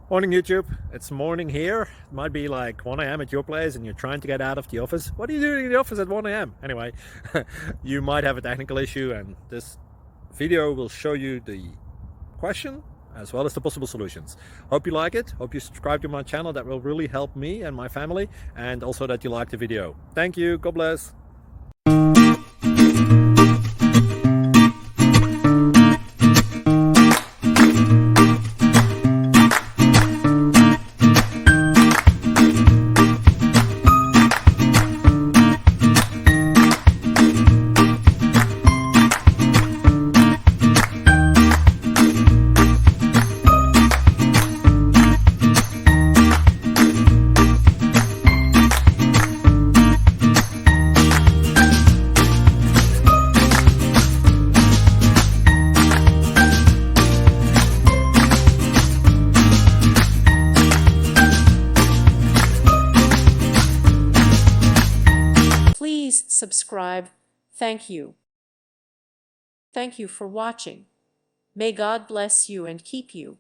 Morning YouTube, it's morning here. It might be like 1 a.m. at your place and you're trying to get out of the office. What are you doing in the office at 1 a.m.? Anyway, you might have a technical issue and this video will show you the question as well as the possible solutions. Hope you like it, hope you subscribe to my channel. That will really help me and my family, and also that you like the video. Thank you, God bless. Please subscribe. Thank you. Thank you for watching. May God bless you and keep you.